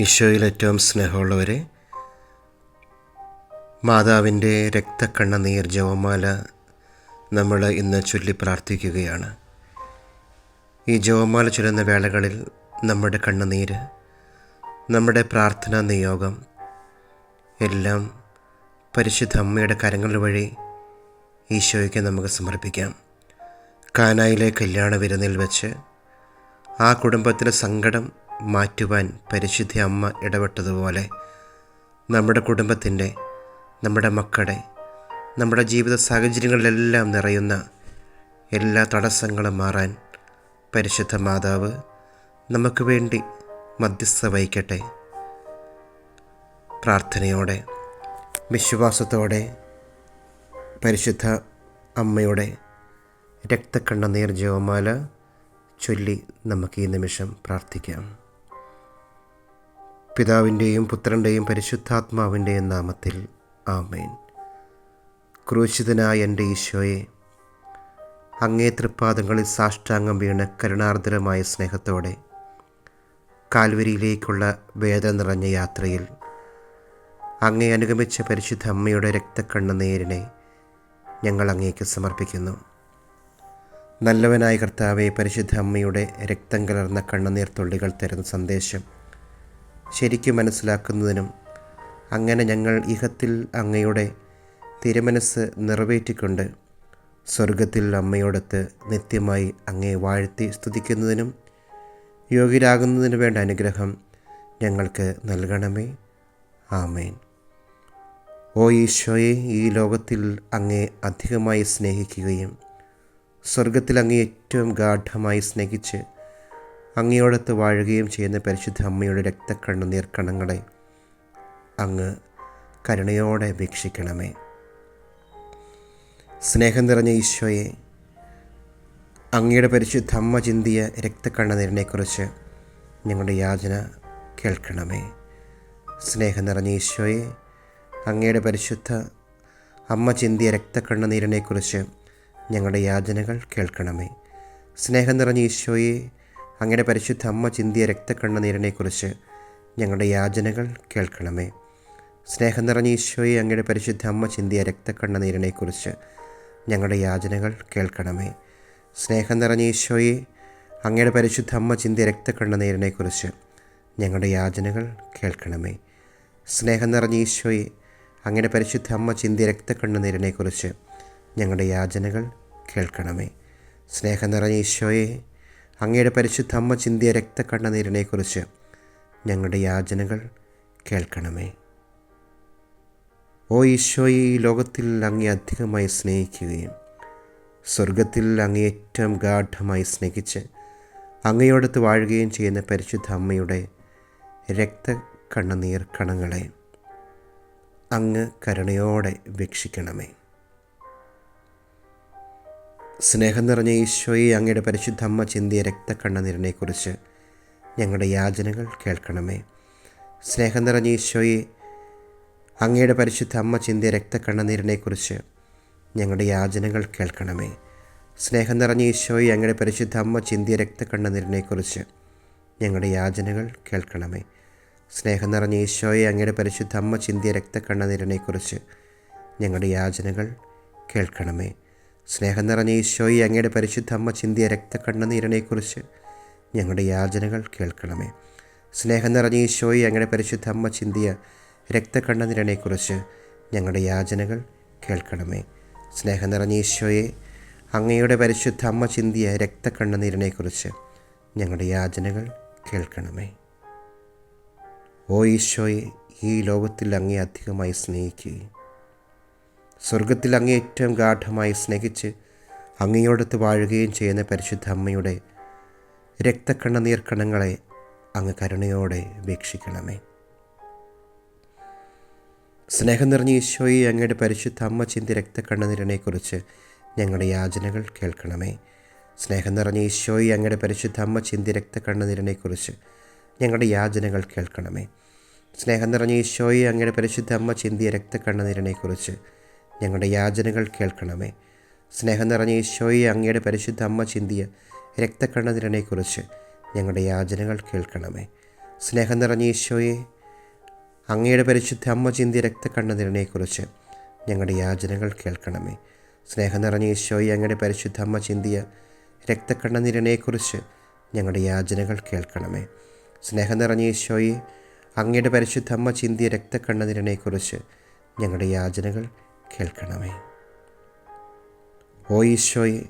ഈശോയിൽ ഏറ്റവും സ്നേഹമുള്ളവരെ, മാതാവിൻ്റെ രക്തക്കണ്ണുനീർ ജപമാല നമ്മൾ ഇന്ന് ചൊല്ലി പ്രാർത്ഥിക്കുകയാണ്. ഈ ജപമാല ചൊല്ലുന്ന വേളകളിൽ നമ്മുടെ കണ്ണുനീര്, നമ്മുടെ പ്രാർത്ഥനാ നിയോഗം എല്ലാം പരിശുദ്ധ അമ്മയുടെ കരങ്ങൾ വഴി ഈശോയ്ക്ക് നമുക്ക് സമർപ്പിക്കാം. കാനായിലെ കല്യാണ വിരുന്നിൽ വെച്ച് ആ കുടുംബത്തിലെ സങ്കടം മാറ്റുവാൻ പരിശുദ്ധ അമ്മ ഇടപെട്ടതുപോലെ നമ്മുടെ കുടുംബത്തിൻ്റെ, നമ്മുടെ മക്കളുടെ, നമ്മുടെ ജീവിത സാഹചര്യങ്ങളിലെല്ലാം നിറയുന്ന എല്ലാ തടസ്സങ്ങളും മാറാൻ പരിശുദ്ധ മാതാവ് നമുക്ക് വേണ്ടി മധ്യസ്ഥ വഹിക്കട്ടെ. പ്രാർത്ഥനയോടെ, വിശ്വാസത്തോടെ പരിശുദ്ധ അമ്മയുടെ രക്തക്കണ്ണുനീർ ജപമാല ചൊല്ലി നമുക്ക് ഈ നിമിഷം പ്രാർത്ഥിക്കാം. പിതാവിൻ്റെയും പുത്രൻ്റെയും പരിശുദ്ധാത്മാവിൻ്റെയും നാമത്തിൽ ആമേൻ. ക്രൂശിതനായ എൻ്റെ ഈശോയെ, അങ്ങേ തൃപ്പാദങ്ങളിൽ സാഷ്ടാംഗം വീണ് കരുണാർദ്രമായ സ്നേഹത്തോടെ കാൽവരിയിലേക്കുള്ള വേദന നിറഞ്ഞ യാത്രയിൽ അങ്ങേ അനുഗമിച്ച പരിശുദ്ധ അമ്മയുടെ രക്തക്കണ്ണുനീരിനെ ഞങ്ങൾ അങ്ങേക്ക് സമർപ്പിക്കുന്നു. നല്ലവനായ കർത്താവെ, പരിശുദ്ധ അമ്മയുടെ രക്തം കലർന്ന കണ്ണുനീർ തുള്ളികൾ തരുന്ന സന്ദേശം ശരിക്കും മനസ്സിലാക്കുന്നതിനും അങ്ങനെ ഞങ്ങൾ ഇഹത്തിൽ അങ്ങയുടെ തിരുമനസ് നിറവേറ്റിക്കൊണ്ട് സ്വർഗത്തിൽ അമ്മയോടൊത്ത് നിത്യമായി അങ്ങയെ വാഴ്ത്തി സ്തുതിക്കുന്നതിനും യോഗ്യരാകുന്നതിനു വേണ്ട അനുഗ്രഹം ഞങ്ങൾക്ക് നൽകണമേ. ആമേൻ. ഓ ഈശോയെ, ഈ ലോകത്തിൽ അങ്ങയെ അധികമായി സ്നേഹിക്കുകയും സ്വർഗത്തിൽ അങ്ങയെ ഏറ്റവും ഗാഢമായി സ്നേഹിച്ച് അങ്ങയോടൊത്ത് വാഴുകയും ചെയ്യുന്ന പരിശുദ്ധ അമ്മയുടെ രക്തക്കണ്ണുനീർ കണങ്ങളെ അങ്ങ് കരുണയോടെ വീക്ഷിക്കണമേ. സ്നേഹം നിറഞ്ഞ ഈശോയെ, അങ്ങയുടെ പരിശുദ്ധ അമ്മ ചിന്തിയ രക്തക്കണ്ണുനീരിനെക്കുറിച്ച് ഞങ്ങളുടെ യാചന കേൾക്കണമേ. സ്നേഹം നിറഞ്ഞ ഈശോയെ, അങ്ങയുടെ പരിശുദ്ധ അമ്മ ചിന്തിയ രക്തക്കണ്ണുനീരിനെക്കുറിച്ച് ഞങ്ങളുടെ യാചനകൾ കേൾക്കണമേ. സ്നേഹം നിറഞ്ഞ ഈശോയെ, അങ്ങയുടെ പരിശുദ്ധ അമ്മ ചിന്തിയ രക്തക്കണ്ണുനീരിനെക്കുറിച്ച് ഞങ്ങളുടെ യാചനകൾ കേൾക്കണമേ. സ്നേഹം നിറഞ്ഞ ഈശോയെ, അങ്ങയുടെ പരിശുദ്ധ അമ്മ ചിന്തിയ രക്തക്കണ്ണുനീരിനെക്കുറിച്ച് ഞങ്ങളുടെ യാചനകൾ കേൾക്കണമേ. സ്നേഹം നിറഞ്ഞ ഈശോയെ, അങ്ങയുടെ പരിശുദ്ധ അമ്മ ചിന്തിയ രക്തക്കണ്ണുനീരിനെക്കുറിച്ച് ഞങ്ങളുടെ യാചനകൾ കേൾക്കണമേ. സ്നേഹം നിറഞ്ഞ ഈശോയെ, അങ്ങയുടെ പരിശുദ്ധ അമ്മ ചിന്തിയ രക്തക്കണ്ണുനീരിനെക്കുറിച്ച് ഞങ്ങളുടെ യാചനകൾ കേൾക്കണമേ. സ്നേഹം നിറഞ്ഞ ഈശോയെ, അങ്ങയുടെ പരിശുദ്ധ അമ്മ ചിന്തിയ രക്തക്കണ്ണുനീരിനെക്കുറിച്ച് ഞങ്ങളുടെ യാചനകൾ കേൾക്കണമേ. ഓ ഈശോയെ, ഈ ലോകത്തിൽ അങ്ങേ അധികമായി സ്നേഹിക്കുകയും സ്വർഗത്തിൽ അങ്ങേ ഏറ്റവും ഗാഢമായി സ്നേഹിച്ച് അങ്ങയോടത്ത് വാഴുകയും ചെയ്യുന്ന പരിശുദ്ധ അമ്മയുടെ രക്തക്കണ്ണുനീർ കണങ്ങളെ അങ്ങ് കരുണയോടെ വീക്ഷിക്കണമേ. സ്നേഹം നിറഞ്ഞ ഈശോയെ, അങ്ങയുടെ പരിശുദ്ധ അമ്മ ചിന്തിയ രക്തക്കണ്ണുനീരിനെക്കുറിച്ച് ഞങ്ങളുടെ യാചനകൾ കേൾക്കണമേ. സ്നേഹം നിറഞ്ഞ ഈശോയെ, അങ്ങയുടെ പരിശുദ്ധ അമ്മ ചിന്തിയ രക്തക്കണ്ണുനീരിനെക്കുറിച്ച് ഞങ്ങളുടെ യാചനകൾ കേൾക്കണമേ. സ്നേഹം നിറഞ്ഞ ഈശോയെ, അങ്ങയുടെ പരിശുദ്ധ അമ്മ ചിന്തിയ രക്തക്കണ്ണുനീരിനെക്കുറിച്ച് ഞങ്ങളുടെ യാചനകൾ കേൾക്കണമേ. സ്നേഹം നിറഞ്ഞ ഈശോയെ, അങ്ങയുടെ പരിശുദ്ധ അമ്മ ചിന്തിയ രക്തക്കണ്ണുനീരിനെക്കുറിച്ച് ഞങ്ങളുടെ യാചനകൾ കേൾക്കണമേ. സ്നേഹം നിറഞ്ഞ ഈശോയെ, അങ്ങയുടെ പരിശുദ്ധ അമ്മ ചിന്തിയ രക്തക്കണ്ണുനീരിനെക്കുറിച്ച് ഞങ്ങളുടെ യാചനകൾ കേൾക്കണമേ. സ്നേഹം നിറഞ്ഞ ഈശോയെ, അങ്ങയുടെ പരിശുദ്ധ അമ്മ ചിന്തിയ രക്തക്കണ്ണുനീരിനെക്കുറിച്ച് ഞങ്ങളുടെ യാചനകൾ കേൾക്കണമേ. സ്നേഹം നിറഞ്ഞ ഈശോയെ, അങ്ങയുടെ പരിശുദ്ധ അമ്മ ചിന്തിയ രക്തക്കണ്ണുനീരിനെക്കുറിച്ച് ഞങ്ങളുടെ യാചനകൾ കേൾക്കണമേ. ഓ ഈശോയെ, ഈ ലോകത്തിൽ അങ്ങേ അധികമായി സ്നേഹിക്കുകയും സ്വർഗത്തിൽ അങ്ങേ ഏറ്റവും ഗാഢമായി സ്നേഹിച്ച് അങ്ങയോടത്ത് വാഴുകയും ചെയ്യുന്ന പരിശുദ്ധ അമ്മയുടെ രക്തക്കണ്ണുനീർ കണങ്ങളെ അങ്ങ് കരുണയോടെ വീക്ഷിക്കണമേ. സ്നേഹം നിറഞ്ഞ ഈശോയെ, അങ്ങയുടെ പരിശുദ്ധ അമ്മ ചിന്തിയ രക്തക്കണ്ണുനീരിനെക്കുറിച്ച് ഞങ്ങളുടെ യാചനകൾ കേൾക്കണമേ. സ്നേഹം നിറഞ്ഞ ഈശോയെ, അങ്ങയുടെ പരിശുദ്ധ അമ്മ ചിന്തിയ രക്തക്കണ്ണുനീരിനെക്കുറിച്ച് ഞങ്ങളുടെ യാചനകൾ കേൾക്കണമേ. സ്നേഹം നിറഞ്ഞ ഈശോയെ, അങ്ങയുടെ പരിശുദ്ധ അമ്മ ചിന്തിയ രക്തക്കണ്ണുനീരിനെക്കുറിച്ച് ഞങ്ങളുടെ യാചനകൾ കേൾക്കണമേ. സ്നേഹം നിറഞ്ഞ ഈശോയെ, അങ്ങയുടെ പരിശുദ്ധ അമ്മ ചിന്തിയ രക്തക്കണ്ണുനീരിനെക്കുറിച്ച് ഞങ്ങളുടെ യാചനകൾ കേൾക്കണമേ. സ്നേഹം നിറഞ്ഞ ഈശോയെ, അങ്ങയുടെ പരിശുദ്ധ അമ്മ ചിന്തിയ രക്തക്കണ്ണുനീരിനെക്കുറിച്ച് ഞങ്ങളുടെ യാചനകൾ കേൾക്കണമേ. സ്നേഹം നിറഞ്ഞ ഈശോയെ, അങ്ങയുടെ പരിശുദ്ധ അമ്മ ചിന്തിയ രക്തക്കണ്ണുനീരിനെക്കുറിച്ച് ഞങ്ങളുടെ യാചനകൾ കേൾക്കണമേ. സ്നേഹം നിറഞ്ഞ ഈശോയെ, അങ്ങയുടെ പരിശുദ്ധ അമ്മ ചിന്തിയ രക്തക്കണ്ണുനീരിനെക്കുറിച്ച് ഞങ്ങളുടെ യാചനകൾ കേൾക്കണമേ. ഓ ഈശോയെ,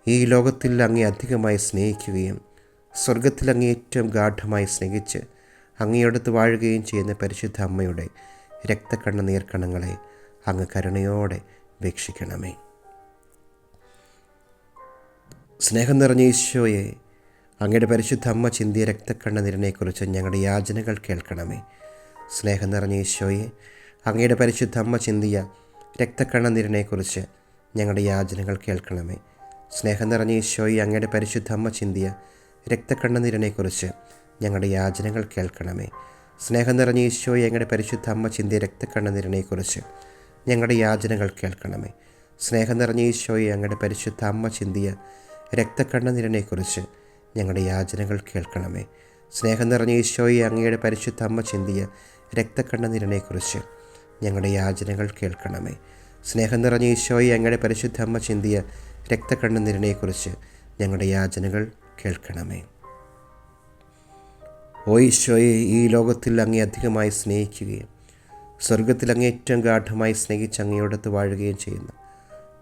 ഈ ലോകത്തിൽ അങ്ങേ അധികമായി സ്നേഹിക്കുകയും സ്വർഗത്തിൽ അങ്ങേ ഏറ്റവും ഗാഢമായി സ്നേഹിച്ച് അങ്ങയോടത്ത് വാഴുകയും ചെയ്യുന്ന പരിശുദ്ധ അമ്മയുടെ രക്തക്കണ്ണുനീർക്കണങ്ങളെ അങ്ങ് കരുണയോടെ വീക്ഷിക്കണമേ. സ്നേഹം നിറഞ്ഞ ഈശോയെ, അങ്ങയുടെ പരിശുദ്ധ അമ്മ ചിന്തിയ രക്തക്കണ്ണുനീരിനെക്കുറിച്ച് ഞങ്ങളുടെ യാചനകൾ കേൾക്കണമേ. സ്നേഹം നിറഞ്ഞ ഈശോയെ, അങ്ങയുടെ പരിശുദ്ധ അമ്മ ചിന്തിയ രക്തക്കണ്ണുനീരിനെക്കുറിച്ച് ഞങ്ങളുടെ യാചനകൾ കേൾക്കണമേ. സ്നേഹം നിറഞ്ഞ ഈശോയെ, അങ്ങയുടെ പരിശുദ്ധ അമ്മ ചിന്തിയ രക്തക്കണ്ണുനീരിനെക്കുറിച്ച് ഞങ്ങളുടെ യാചനകൾ കേൾക്കണമേ. സ്നേഹം നിറഞ്ഞ ഈശോയെ, അങ്ങയുടെ പരിശുദ്ധ അമ്മ ചിന്തിയ രക്തക്കണ്ണുനീരിനെക്കുറിച്ച് ഞങ്ങളുടെ യാചനകൾ കേൾക്കണമേ. സ്നേഹം നിറഞ്ഞ ഈശോയെ, അങ്ങയുടെ പരിശുദ്ധ അമ്മ ചിന്തിയ രക്തക്കണ്ണുനീരിനെക്കുറിച്ച് ഞങ്ങളുടെ യാചനകൾ കേൾക്കണമേ. സ്നേഹം നിറഞ്ഞ ഈശോയെ, അങ്ങയുടെ പരിശുദ്ധ അമ്മ ചിന്തിയ രക്തക്കണ്ണുനീരിനെക്കുറിച്ച് ഞങ്ങളുടെ യാചനകൾ കേൾക്കണമേ. സ്നേഹം നിറഞ്ഞ ഈശോയെ, അങ്ങയുടെ പരിശുദ്ധ അമ്മ ചിന്തിയ രക്തക്കണ്ണുനീരിനെക്കുറിച്ച് ഞങ്ങളുടെ യാചനകൾ കേൾക്കണമേ. ഓ ഈശോയെ, ഈ ലോകത്തിൽ അങ്ങേ അധികമായി സ്നേഹിക്കുകയും സ്വർഗത്തിൽ അങ്ങേ ഏറ്റവും ഗാഢമായി സ്നേഹിച്ച് അങ്ങയോടത്ത് വാഴുകയും ചെയ്യുന്ന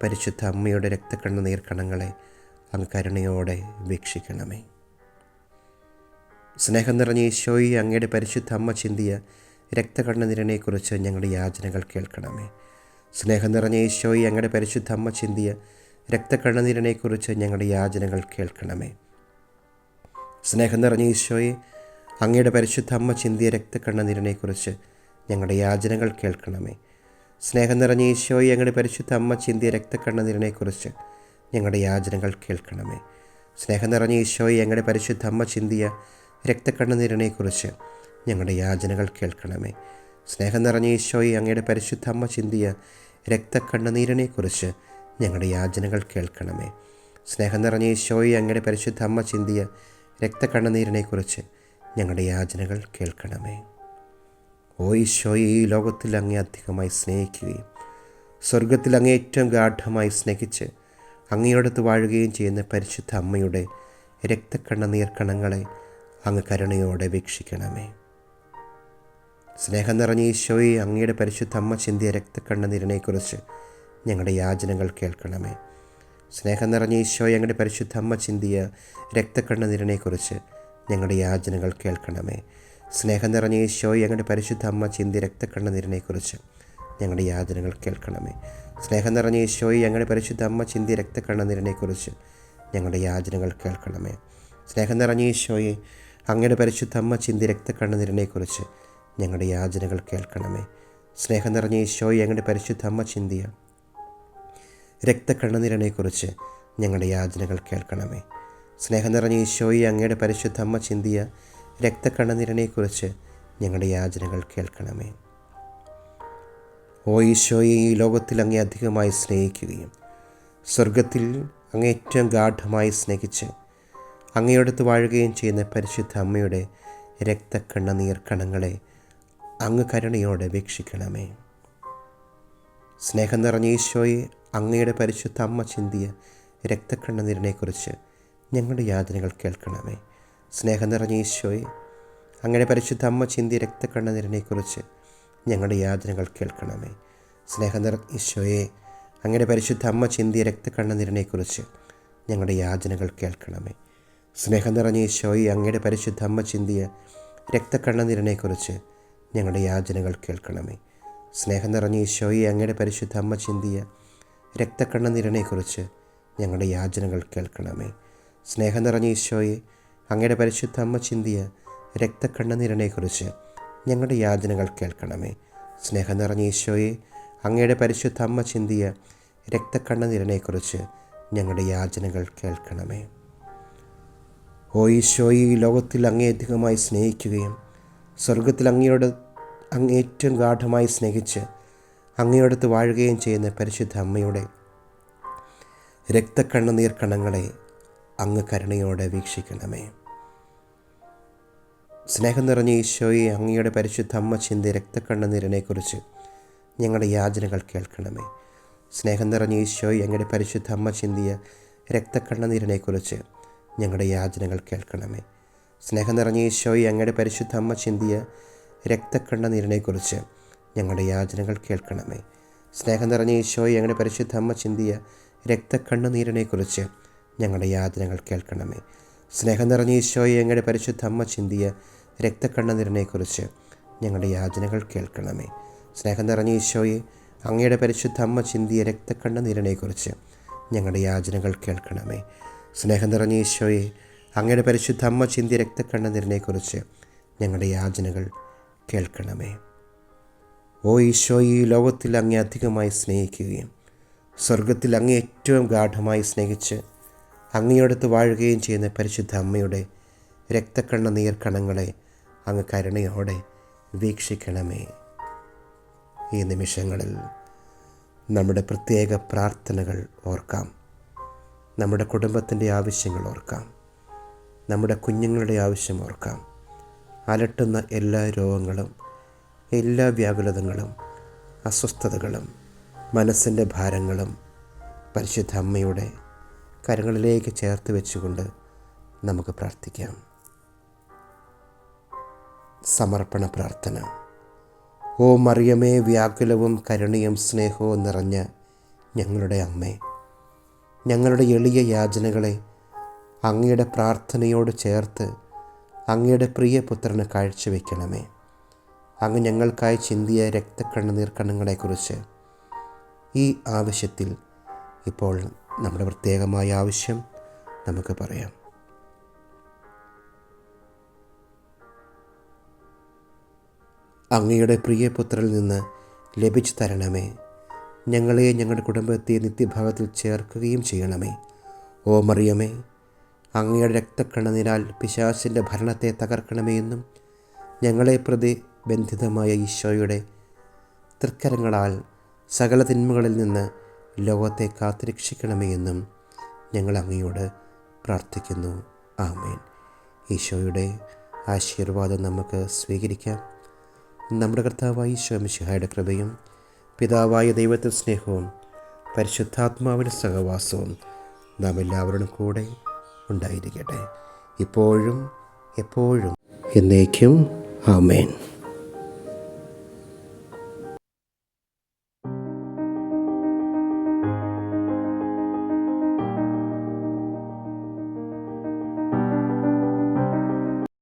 പരിശുദ്ധ അമ്മയുടെ രക്തക്കണ്ണുനീർക്കണങ്ങളെ അങ്ങ് കരുണയോടെ വീക്ഷിക്കണമേ. സ്നേഹം നിറഞ്ഞ ഈശോയെ, അങ്ങയുടെ പരിശുദ്ധ അമ്മ ചിന്തിയ രക്തക്കണ്ണുനീരിനെക്കുറിച്ച് ഞങ്ങളുടെ യാചനകൾ കേൾക്കണമേ. സ്നേഹം നിറഞ്ഞ ഈശോയെ, അങ്ങയുടെ പരിശുദ്ധ അമ്മ ചിന്തിയ രക്തക്കണ്ണുനീരിനെക്കുറിച്ച് ഞങ്ങളുടെ യാചനകൾ കേൾക്കണമേ. സ്നേഹം നിറഞ്ഞ ഈശോയെ, അങ്ങയുടെ പരിശുദ്ധ അമ്മ ചിന്തിയ രക്തക്കണ്ണുനീരിനെക്കുറിച്ച് ഞങ്ങളുടെ യാചനകൾ കേൾക്കണമേ. സ്നേഹം നിറഞ്ഞ ഈശോയെ, അങ്ങയുടെ പരിശുദ്ധ അമ്മ ചിന്തിയ രക്തക്കണ്ണുനീരിനെക്കുറിച്ച് ഞങ്ങളുടെ യാചനകൾ കേൾക്കണമേ. സ്നേഹം നിറഞ്ഞ ഈശോയെ, അങ്ങയുടെ പരിശുദ്ധ അമ്മ ചിന്തിയ രക്തക്കണ്ണുനീരിനെക്കുറിച്ച് ഞങ്ങളുടെ യാചനകൾ കേൾക്കണമേ. സ്നേഹം നിറഞ്ഞ ഈശോയെ, അങ്ങയുടെ പരിശുദ്ധ അമ്മ ചിന്തിയ രക്തക്കണ്ണുനീരിനെക്കുറിച്ച് ഞങ്ങളുടെ യാചനകൾ കേൾക്കണമേ. സ്നേഹം നിറഞ്ഞ ഈശോയെ, അങ്ങയുടെ പരിശുദ്ധ അമ്മ ചിന്തിയ രക്തക്കണ്ണുനീരിനെക്കുറിച്ച് ഞങ്ങളുടെ യാചനകൾ കേൾക്കണമേ. ഓ ഈശോയെ, ഈ ലോകത്തിൽ അങ്ങേ അധികമായി സ്നേഹിക്കുകയും സ്വർഗത്തിൽ അങ്ങേ ഏറ്റവും ഗാഢമായി സ്നേഹിച്ച് അങ്ങയോടത്ത് വാഴുകയും ചെയ്യുന്ന പരിശുദ്ധ അമ്മയുടെ രക്തക്കണ്ണുനീർക്കണങ്ങളെ അങ്ങ് കരുണയോടെ വീക്ഷിക്കണമേ. സ്നേഹം നിറഞ്ഞ ഈശോയെ, അങ്ങയുടെ പരിശുദ്ധ അമ്മ ചിന്തിയ രക്തക്കണ്ണുനീരിനെക്കുറിച്ച് ഞങ്ങളുടെ യാചനകൾ കേൾക്കണമേ. സ്നേഹം നിറഞ്ഞ ഈശോയെ, അങ്ങയുടെ പരിശുദ്ധ അമ്മ ചിന്തിയ രക്തക്കണ്ണുനീരിനെക്കുറിച്ച് ഞങ്ങളുടെ യാചനകൾ കേൾക്കണമേ. സ്നേഹം നിറഞ്ഞ ഈശോയെ, അങ്ങയുടെ പരിശുദ്ധ അമ്മ ചിന്തിയ രക്തക്കണ്ണുനീരിനെക്കുറിച്ച് ഞങ്ങളുടെ യാചനകൾ കേൾക്കണമേ. സ്നേഹം നിറഞ്ഞ ഈശോയെ, അങ്ങയുടെ പരിശുദ്ധ അമ്മ ചിന്തിയ രക്തക്കണ്ണുനീരിനെക്കുറിച്ച് ഞങ്ങളുടെ യാചനകൾ കേൾക്കണമേ. സ്നേഹം നിറഞ്ഞ ഈശോയെ, അങ്ങയുടെ പരിശുദ്ധ അമ്മ ചിന്തിയ രക്തക്കണ്ണുനീരിനെക്കുറിച്ച് ഞങ്ങളുടെ യാചനകൾ കേൾക്കണമേ. സ്നേഹം നിറഞ്ഞ ഈശോയെ, അങ്ങയുടെ പരിശുദ്ധ അമ്മ ചിന്തിയ രക്തക്കണ്ണുനീരിനെക്കുറിച്ച് ഞങ്ങളുടെ യാചനകൾ കേൾക്കണമേ. സ്നേഹം നിറഞ്ഞ ഈശോയെ, അങ്ങയുടെ പരിശുദ്ധ അമ്മ ചിന്തിയ രക്തക്കണ്ണുനീരിനെക്കുറിച്ച് ഞങ്ങളുടെ യാചനകൾ കേൾക്കണമേ. ഓ ഈശോയെ, ഈ ലോകത്തിൽ അങ്ങേ അധികമായി സ്നേഹിക്കുകയും സ്വർഗത്തിൽ അങ്ങേ ഏറ്റവും ഗാഢമായി സ്നേഹിച്ച് അങ്ങയോടത്ത് വാഴുകയും ചെയ്യുന്ന പരിശുദ്ധ അമ്മയുടെ രക്തക്കണ്ണുനീർക്കണങ്ങളെ അങ്ങ് കരുണയോടെ വീക്ഷിക്കണമേ. സ്നേഹം നിറഞ്ഞ ഈശോയെ, അങ്ങയുടെ പരിശുദ്ധ അമ്മ ചിന്തിയ രക്തക്കണ്ണുനീരിനെക്കുറിച്ച് ഞങ്ങളുടെ യാതനകൾ കേൾക്കണമേ. സ്നേഹം നിറഞ്ഞ ഈശോയെ, അങ്ങയുടെ പരിശുദ്ധ അമ്മ ചിന്തിയ രക്തക്കണ്ണുനീരിനെക്കുറിച്ച് ഞങ്ങളുടെ യാതനകൾ കേൾക്കണമേ. സ്നേഹം നിറഞ്ഞ ഈശോയെ, അങ്ങയുടെ പരിശുദ്ധ അമ്മ ചിന്തിയ രക്തക്കണ്ണുനീരിനെക്കുറിച്ച് ഞങ്ങളുടെ യാചനകൾ കേൾക്കണമേ. സ്നേഹം നിറഞ്ഞ ഈശോയെ, അങ്ങയുടെ പരിശുദ്ധ അമ്മ ചിന്തിയ രക്തക്കണ്ണുനീരിനെക്കുറിച്ച് ഞങ്ങളുടെ യാചനകൾ കേൾക്കണമേ. സ്നേഹം നിറഞ്ഞ ഈശോയെ, അങ്ങയുടെ പരിശുദ്ധ അമ്മ ചിന്തിയ രക്തക്കണ്ണുനീരിനെക്കുറിച്ച് ഞങ്ങളുടെ യാചനകൾ കേൾക്കണമേ. സ്നേഹം നിറഞ്ഞ ഈശോയെ, അങ്ങയുടെ പരിശുദ്ധ അമ്മ ചിന്തിയ രക്തക്കണ്ണുനീരിനെക്കുറിച്ച് ഞങ്ങളുടെ യാചനകൾ കേൾക്കണമേ. സ്നേഹം നിറഞ്ഞ ഈശോയെ, അങ്ങയുടെ പരിശുദ്ധ അമ്മ ചിന്തിയ രക്തക്കണ്ണുനീരിനെക്കുറിച്ച് ഞങ്ങളുടെ യാചനകൾ കേൾക്കണമേ. ഓ ഈശോയെ, ഈ ലോകത്തിൽ അങ്ങേയധികമായി സ്നേഹിക്കുകയും സ്വർഗത്തിൽ അങ്ങയോട് അങ്ങേറ്റവും ഗാഢമായി സ്നേഹിച്ച് അങ്ങയോടത്ത് വാഴുകയും ചെയ്യുന്ന പരിശുദ്ധ അമ്മയുടെ രക്തക്കണ്ണുനീർക്കണങ്ങളെ അങ്ങ് കരുണയോടെ വീക്ഷിക്കണമേ. സ്നേഹം നിറഞ്ഞ ഈശോയെ, അങ്ങയുടെ പരിശുദ്ധ അമ്മ ചിന്തിയ രക്തക്കണ്ണുനീരിനെക്കുറിച്ച് ഞങ്ങളുടെ യാചനകൾ കേൾക്കണമേ. സ്നേഹം നിറഞ്ഞ ഈശോയെ, അങ്ങയുടെ പരിശുദ്ധ അമ്മ ചിന്തിയ രക്തക്കണ്ണുനീരിനെക്കുറിച്ച് ഞങ്ങളുടെ യാചനകൾ കേൾക്കണമേ. സ്നേഹം നിറഞ്ഞ ഈശോയെ, അങ്ങയുടെ പരിശുദ്ധ അമ്മ ചിന്തിയ രക്തക്കണ്ണുനീരിനെക്കുറിച്ച് ഞങ്ങളുടെ യാചനകൾ കേൾക്കണമേ. സ്നേഹം നിറഞ്ഞ ഈശോയെ, അങ്ങയുടെ പരിശുദ്ധ അമ്മ ചിന്തിയ രക്തക്കണ്ണുനീരിനെക്കുറിച്ച് ഞങ്ങളുടെ യാചനകൾ കേൾക്കണമേ. സ്നേഹം നിറഞ്ഞ ഈശോയെ, അങ്ങയുടെ പരിശുദ്ധ അമ്മ ചിന്തിയ രക്തക്കണ്ണുനീരിനെക്കുറിച്ച് ഞങ്ങളുടെ യാചനകൾ കേൾക്കണമേ. സ്നേഹം നിറഞ്ഞ ഈശോയെ, അങ്ങയുടെ പരിശുദ്ധ അമ്മ ചിന്തിയ രക്തക്കണ്ണുനീരിനെക്കുറിച്ച് ഞങ്ങളുടെ യാചനകൾ കേൾക്കണമേ. സ്നേഹം നിറഞ്ഞ ഈശോയെ, അങ്ങയുടെ പരിശുദ്ധ അമ്മ ചിന്തിയ രക്തക്കണ്ണുനീരിനെക്കുറിച്ച് ഞങ്ങളുടെ യാചനകൾ കേൾക്കണമേ. ഓ ഈശോയെ, ഈ ലോകത്തിൽ അങ്ങേ അധികമായി സ്നേഹിക്കുകയും സ്വർഗത്തിൽ അങ്ങേ ഏറ്റവും ഗാഢമായി സ്നേഹിച്ച് അങ്ങയോടത്ത് വാഴുകയും ചെയ്യുന്ന പരിശുദ്ധ അമ്മയുടെ രക്തക്കണ്ണുനീർ കണങ്ങളെ അങ്ങ് കരുണയോടെ വീക്ഷിക്കണമേ. ഈ നിമിഷങ്ങളിൽ നമ്മുടെ പ്രത്യേക പ്രാർത്ഥനകൾ ഓർക്കാം. നമ്മുടെ കുടുംബത്തിൻ്റെ ആവശ്യങ്ങൾ ഓർക്കാം. നമ്മുടെ കുഞ്ഞുങ്ങളുടെ ആവശ്യം ഓർക്കാം. അലട്ടുന്ന എല്ലാ രോഗങ്ങളും, എല്ലാ വ്യാകുലതകളും, അസ്വസ്ഥതകളും, മനസ്സിൻ്റെ ഭാരങ്ങളും പരിശുദ്ധ അമ്മയുടെ കരങ്ങളിലേക്ക് ചേർത്ത് വെച്ചുകൊണ്ട് നമുക്ക് പ്രാർത്ഥിക്കാം. സമർപ്പണ പ്രാർത്ഥന. ഓ മറിയമേ, വ്യാകുലവും കരുണയും സ്നേഹവും നിറഞ്ഞ ഞങ്ങളുടെ അമ്മേ, ഞങ്ങളുടെ എളിയ യാചനകളെ അങ്ങയുടെ പ്രാർത്ഥനയോട് ചേർത്ത് അങ്ങയുടെ പ്രിയപുത്രന് കാഴ്ചവെക്കണമേ. അങ്ങ് ഞങ്ങൾക്കായി ചിന്തിയ രക്തക്കണ്ണുനീർ കണങ്ങളെക്കുറിച്ച് ഈ ആവശ്യത്തിൽ ഇപ്പോൾ നമ്മുടെ പ്രത്യേകമായ ആവശ്യം നമുക്ക് പറയാം. അങ്ങയുടെ പ്രിയപുത്രനിൽ നിന്ന് ലഭിച്ചു തരണമേ. ഞങ്ങളെ, ഞങ്ങളുടെ കുടുംബത്തെ നിത്യഭാവത്തിൽ ചേർക്കുകയും ചെയ്യണമേ. ഓ മറിയമേ, അങ്ങയുടെ രക്തക്കണ്ണുനീരാൽ പിശാചിൻ്റെ ഭരണത്തെ തകർക്കണമേ എന്നും ഞങ്ങളെ പ്രതി ബന്ധിതമായ ഈശോയുടെ തൃക്കരങ്ങളാൽ സകല തിന്മകളിൽ നിന്ന് ലോകത്തെ കാത്തുരക്ഷിക്കണമേ എന്നും ഞങ്ങൾ അങ്ങയോട് പ്രാർത്ഥിക്കുന്നു. ആമേൻ. ഈശോയുടെ ആശീർവാദം നമുക്ക് സ്വീകരിക്കാം. നമ്മുടെ കർത്താവായ ഈശോ മിശിഹായുടെ കൃപയും പിതാവായ ദൈവത്തിൻ്റെ സ്നേഹവും പരിശുദ്ധാത്മാവിൻ്റെ സഹവാസവും നാം എല്ലാവരുടെ കൂടെ ഉണ്ടായിരിക്കട്ടെ, ഇപ്പോഴും എപ്പോഴും എന്നേക്കും. ആമേൻ.